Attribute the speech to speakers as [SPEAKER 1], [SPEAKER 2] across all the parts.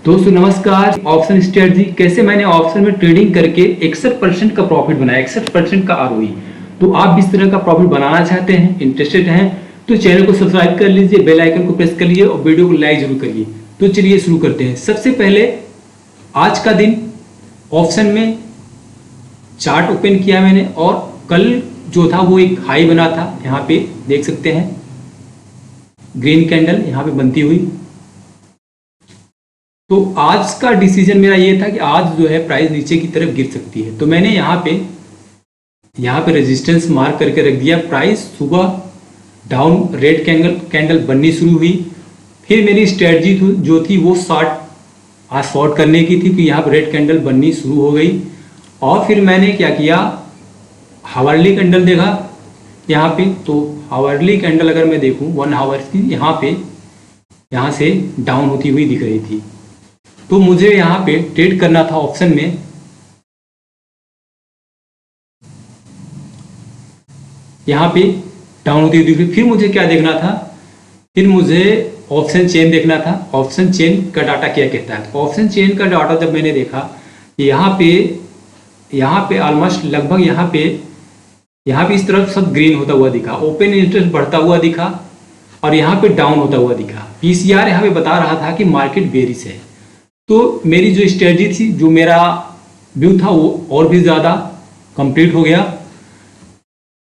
[SPEAKER 1] दोस्तों नमस्कार। Option strategy कैसे मैंने ऑप्शन में ट्रेडिंग करके 61% का प्रॉफिट बनाया, 61% का आरओई। तो आप इस तरह का प्रॉफिट बनाना चाहते हैं, इंटरेस्टेड हैं, तो चैनल को सब्सक्राइब कर लीजिए, बेल आइकन को प्रेस कर लीजिए और वीडियो को लाइक जरूर करिए। तो चलिए शुरू करते हैं। सबसे पहले आज का दिन ऑप्शन में चार्ट ओपन किया मैंने और कल जो था वो एक हाई बना था, यहाँ पे देख सकते हैं ग्रीन कैंडल यहाँ पे बनती हुई। तो आज का डिसीजन मेरा ये था कि आज जो है प्राइस नीचे की तरफ गिर सकती है, तो मैंने यहाँ पे रेजिस्टेंस मार्क करके रख दिया। प्राइस सुबह डाउन रेड कैंडल बननी शुरू हुई। फिर मेरी स्ट्रेटजी जो थी वो आज शॉर्ट करने की थी कि यहाँ पर रेड कैंडल बननी शुरू हो गई। और फिर मैंने क्या किया, हावरली कैंडल देखा यहाँ पे। तो हावरली कैंडल अगर मैं देखूँ 1 आवर की, यहाँ से डाउन होती हुई दिख रही थी। तो मुझे यहाँ पे ट्रेड करना था ऑप्शन में। यहाँ पे डाउन होती हुई दिख रही। फिर मुझे क्या देखना था, फिर मुझे ऑप्शन चेन देखना था। ऑप्शन चेन का डाटा क्या कहता है। ऑप्शन चेन का डाटा जब मैंने देखा, यहाँ पे ऑलमोस्ट लगभग यहाँ पे इस तरफ सब ग्रीन होता हुआ दिखा, ओपन इंटरेस्ट बढ़ता हुआ दिखा और यहाँ पे डाउन होता हुआ दिखा। पीसीआर यहाँ पे बता रहा था कि मार्केट बेरिश है। तो मेरी जो स्ट्रेटजी थी, जो मेरा व्यू था, वो और भी ज़्यादा कंप्लीट हो गया।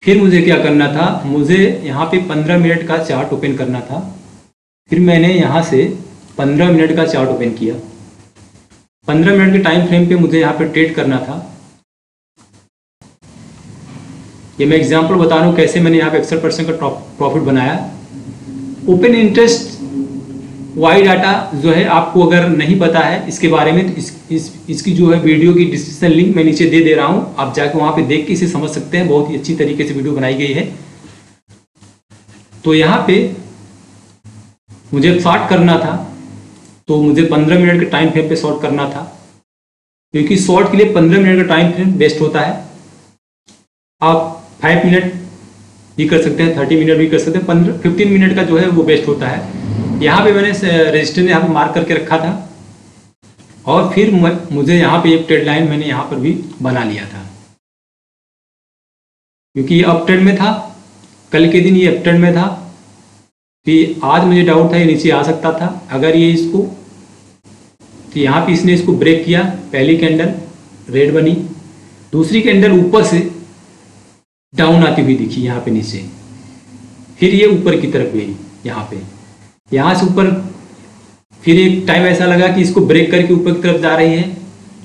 [SPEAKER 1] फिर मुझे क्या करना था, मुझे यहाँ पे 15 मिनट का चार्ट ओपन करना था। फिर मैंने यहाँ से 15 मिनट का चार्ट ओपन किया। 15 मिनट के टाइम फ्रेम पे मुझे यहाँ पे ट्रेड करना था। ये मैं एग्जांपल बता रहा हूँ कैसे मैंने यहाँ पे 61% का प्रॉफिट बनाया। ओपन इंटरेस्ट वाई डाटा जो है, आपको अगर नहीं पता है इसके बारे में तो इसकी जो है वीडियो की डिस्क्रिप्शन लिंक मैं नीचे दे रहा हूँ, आप जाके वहाँ पे देख के इसे समझ सकते हैं। बहुत ही अच्छी तरीके से वीडियो बनाई गई है। तो यहाँ पे मुझे शॉर्ट करना था, तो मुझे 15 मिनट के टाइम फ्रेम पे शॉर्ट करना था, क्योंकि शॉर्ट के लिए 15 मिनट का टाइम फ्रेम बेस्ट होता है। आप 5 मिनट भी कर सकते हैं, 30 मिनट भी कर सकते हैं, 15 मिनट का जो है वो बेस्ट होता है। यहाँ पे मैंने रेजिस्टेंस यहाँ पे मार्क करके रखा था और फिर मुझे यहाँ पे एक ट्रेड लाइन मैंने यहाँ पर भी बना लिया था, क्योंकि ये अप ट्रेंड में था। कल के दिन ये अप ट्रेंड में था, कि आज मुझे डाउट था ये नीचे आ सकता था। अगर ये इसको, तो यहाँ पे इसने इसको ब्रेक किया, पहली कैंडल रेड बनी, दूसरी कैंडल ऊपर से डाउन आती हुई दिखी यहाँ पे नीचे, फिर ये ऊपर की तरफ गई। यहाँ से ऊपर फिर एक टाइम ऐसा लगा कि इसको ब्रेक करके ऊपर की तरफ जा रही है,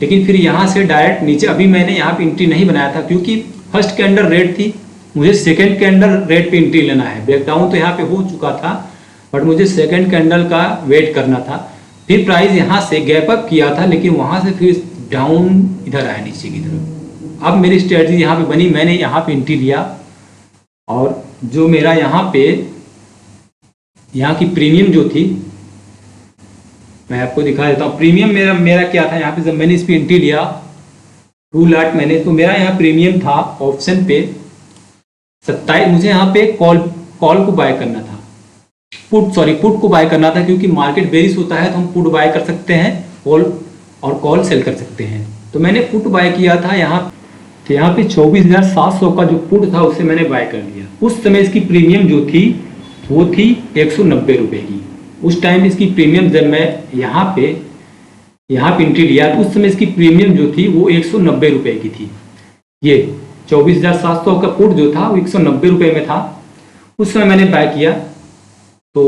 [SPEAKER 1] लेकिन फिर यहाँ से डायरेक्ट नीचे। अभी मैंने यहाँ पे एंट्री नहीं बनाया था, क्योंकि फर्स्ट कैंडल रेड थी, मुझे सेकंड कैंडल रेड पे एंट्री लेना है। ब्रेकडाउन तो यहाँ पे हो चुका था, बट मुझे सेकंड कैंडल का वेट करना था। फिर प्राइस यहाँ से गैप अप किया था, लेकिन वहाँ से फिर डाउन इधर आया नीचे की तरफ। अब मेरी स्ट्रेटजी यहाँ पे बनी, मैंने यहाँ पे एंट्री लिया और जो मेरा यहाँ की प्रीमियम जो थी मैं आपको दिखा देता हूँ। प्रीमियम मेरा क्या था, यहाँ पे जब मैंने इस पे एंट्री लिया 2 लाख मैंने, तो मेरा यहाँ प्रीमियम था ऑप्शन पे 27। मुझे यहाँ पे कॉल को बाय करना था, पुट को बाय करना था, क्योंकि मार्केट बेरिश होता है तो हम पुट बाय कर सकते हैं कॉल सेल कर सकते हैं। तो मैंने पुट बाय किया था यहाँ पे 24,700 का जो पुट था उसे मैंने बाय कर लिया। उस समय इसकी प्रीमियम जो थी वो थी 190 रुपये की। उस टाइम इसकी प्रीमियम, जब मैं यहाँ पे एंट्री लिया तो उस समय इसकी प्रीमियम जो थी वो 190 रुपये की थी। ये 24,700 का पुट जो था वो 190 रुपये में था, उस समय मैंने बाय किया। तो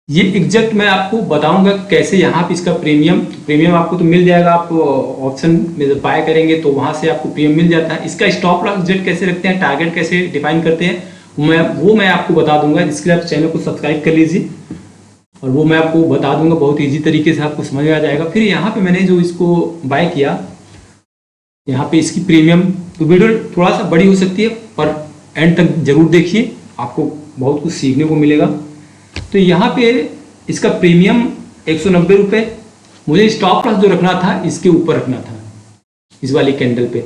[SPEAKER 1] ये एग्जैक्ट मैं आपको बताऊंगा कैसे यहाँ पे इसका प्रीमियम आपको तो मिल जाएगा। आप ऑप्शन में जब बाय करेंगे तो वहाँ से आपको प्रीमियम मिल जाता है। इसका स्टॉप लॉस एग्जैक्ट कैसे रखते हैं, टारगेट कैसे डिफाइन करते हैं, मैं आपको बता दूंगा। जिसके लिए आप चैनल को सब्सक्राइब कर लीजिए और वो मैं आपको बता दूंगा, बहुत ईजी तरीके से आपको समझ में आ जाएगा। फिर यहाँ पे मैंने जो इसको बाय किया, यहाँ पे इसकी प्रीमियम, तो वीडियो थोड़ा सा बड़ी हो सकती है पर एंड तक जरूर देखिए, आपको बहुत कुछ सीखने को मिलेगा। तो यहाँ पे इसका प्रीमियम 190 रुपये, मुझे स्टॉप लॉस जो रखना था इसके ऊपर रखना था, इस वाली कैंडल पे।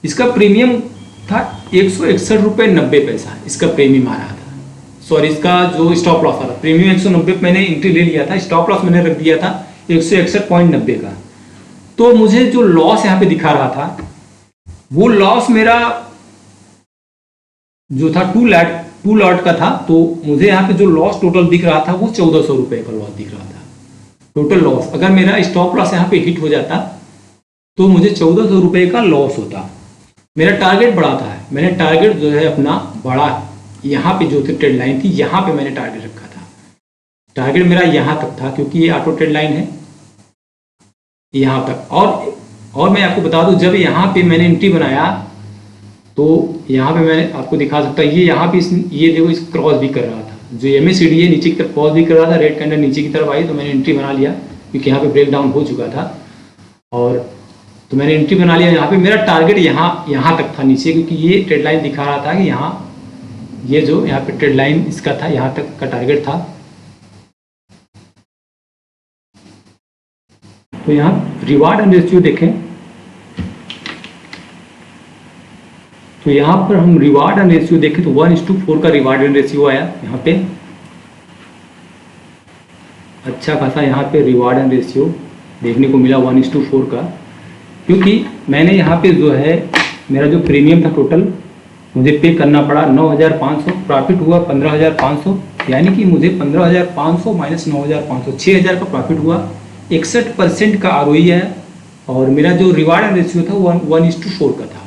[SPEAKER 1] इसका प्रीमियम था 161 रुपये 90 पैसा, इसका प्रीमियम आ रहा था। सॉरी इसका जो स्टॉप लॉस था प्रीमियम 190 पे मैंने एंट्री ले लिया था, स्टॉप लॉस मैंने रख दिया था 161.90 का। तो मुझे जो लॉस यहाँ पे दिखा रहा था वो लॉस मेरा जो था 2 लॉट का था, तो मुझे यहाँ पे जो लॉस टोटल दिख रहा था वो 1400 रुपए का लॉस दिख रहा था टोटल लॉस। अगर मेरा स्टॉप लॉस यहाँ पे हिट हो जाता तो मुझे 1400 रुपए का लॉस होता। मेरा टारगेट बड़ा था, मैंने टारगेट जो है अपना बड़ा यहाँ पे जो ट्रेड लाइन थी यहाँ पे मैंने टारगेट रखा था। टारगेट मेरा यहाँ तक था क्योंकि ये ऑटो ट्रेड लाइन है यहाँ तक। और मैं आपको बता दूं जब यहाँ पे मैंने एंट्री बनाया तो यहाँ पे मैंने आपको दिखा सकता ये यहाँ पे ये देखो इस क्रॉस भी कर रहा था, जो MACD है नीचे की तरफ क्रॉस भी कर रहा था, रेड कैंडल नीचे की तरफ आई तो मैंने एंट्री बना लिया क्योंकि यहाँ पे ब्रेक डाउन हो चुका था। और तो मैंने एंट्री बना लिया यहाँ पे। मेरा टारगेट यहाँ तक था नीचे, क्योंकि ये ट्रेड लाइन दिखा रहा था कि यहाँ ये जो यहाँ पे ट्रेड लाइन इसका था यहाँ तक का टारगेट था। तो यहाँ रिवार्ड एंड रेशियो देखें तो यहाँ पर हम रिवार्ड एंड रेशियो देखें तो 1:4 का रिवार्ड एंड रेशियो आया यहाँ पे। अच्छा खासा यहाँ पे रिवार्ड एंड रेशियो देखने को मिला 1:4 का, क्योंकि मैंने यहाँ पे जो है मेरा जो प्रीमियम था टोटल मुझे पे करना पड़ा 9,500, प्रॉफिट हुआ 15,500, यानी कि मुझे 15,500 माइनस 9,500 6,000 का प्रॉफिट हुआ। 61% का ROE है। और मेरा जो रिवार्ड एंड रेशियो था वो 1:4 का था।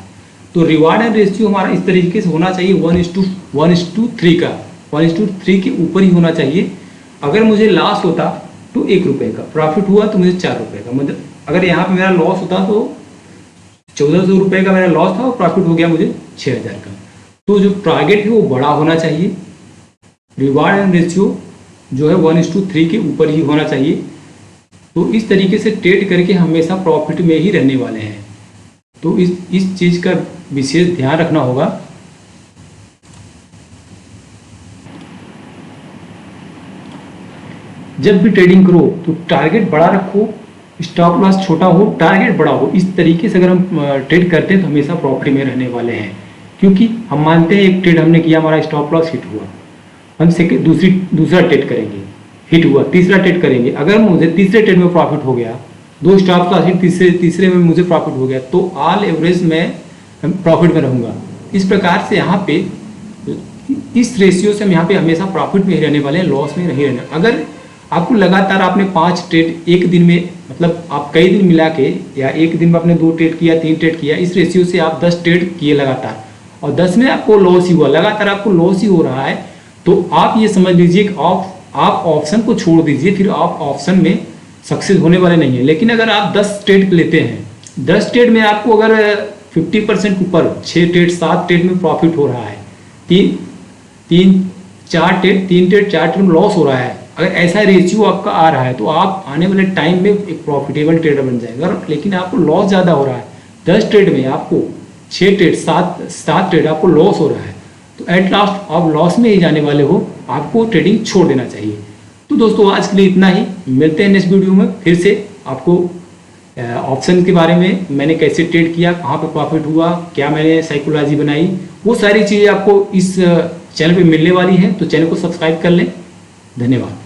[SPEAKER 1] तो रिवार्ड एंड रेशियो हमारा इस तरीके से होना चाहिए 1:3 का, 1:3 के ऊपर ही होना चाहिए। अगर मुझे लॉस होता तो 1 रुपये का, प्रॉफिट हुआ तो मुझे 4 रुपये का, मतलब अगर यहाँ पे मेरा लॉस होता तो 1400 रुपये का मेरा लॉस था और प्रॉफिट हो गया मुझे 6,000 का। तो जो टारगेट है वो बड़ा होना चाहिए। रिवार्ड एंड रेशियो जो है 1:3 के ऊपर ही होना चाहिए। तो इस तरीके से ट्रेड करके हमेशा प्रॉफिट में ही रहने वाले हैं। तो इस चीज़ का विशेष ध्यान रखना होगा। जब भी ट्रेडिंग करो तो टारगेट बड़ा रखो, स्टॉप लॉस छोटा हो, टारगेट बड़ा हो। इस तरीके से अगर हम ट्रेड करते हैं तो हमेशा प्रॉफिट में रहने वाले हैं। क्योंकि हम मानते हैं एक ट्रेड हमने किया, हमारा स्टॉप लॉस हिट हुआ, हम दूसरा ट्रेड करेंगे, हिट हुआ, तीसरा ट्रेड करेंगे। अगर मुझे तीसरे ट्रेड में प्रॉफिट हो गया, 2 स्टॉप लॉस हिट, तीसरे में मुझे प्रॉफिट हो गया, तो ऑल एवरेज में प्रॉफिट में रहूँगा। इस प्रकार से यहाँ पे इस रेशियो से हम यहाँ पे हमेशा प्रॉफिट में ही रहने वाले हैं, लॉस में नहीं रहने। अगर आपको लगातार आपने 5 ट्रेड एक दिन में, मतलब आप कई दिन मिला के या एक दिन में आपने 2 ट्रेड किया, 3 ट्रेड किया, इस रेशियो से आप 10 ट्रेड किए लगातार और 10 में आपको लॉस ही हुआ, लगातार आपको लॉस ही हो रहा है, तो आप ये समझ लीजिए कि आप ऑप्शन को छोड़ दीजिए, फिर आप ऑप्शन में सक्सेस होने वाले नहीं है। लेकिन अगर आप 10 ट्रेड लेते हैं, 10 ट्रेड में आपको अगर 50% ऊपर 6 ट्रेड 7 ट्रेड में प्रॉफिट हो रहा है, 4 ट्रेड में लॉस हो रहा है, अगर ऐसा रेशियो आपका आ रहा है तो आप आने वाले टाइम में एक प्रॉफिटेबल ट्रेडर बन जाएगा। लेकिन आपको लॉस ज़्यादा हो रहा है, 10 ट्रेड में आपको 6 ट्रेड 7 ट्रेड आपको लॉस हो रहा है, तो एट लास्ट आप लॉस में ही जाने वाले हो, आपको ट्रेडिंग छोड़ देना चाहिए। तो दोस्तों आज के लिए इतना ही, मिलते हैं नेक्स्ट वीडियो में। फिर से आपको ऑप्शन के बारे में, मैंने कैसे ट्रेड किया, कहाँ पे प्रॉफिट हुआ, क्या मैंने साइकोलॉजी बनाई, वो सारी चीज़ें आपको इस चैनल पे मिलने वाली है। तो चैनल को सब्सक्राइब कर लें। धन्यवाद।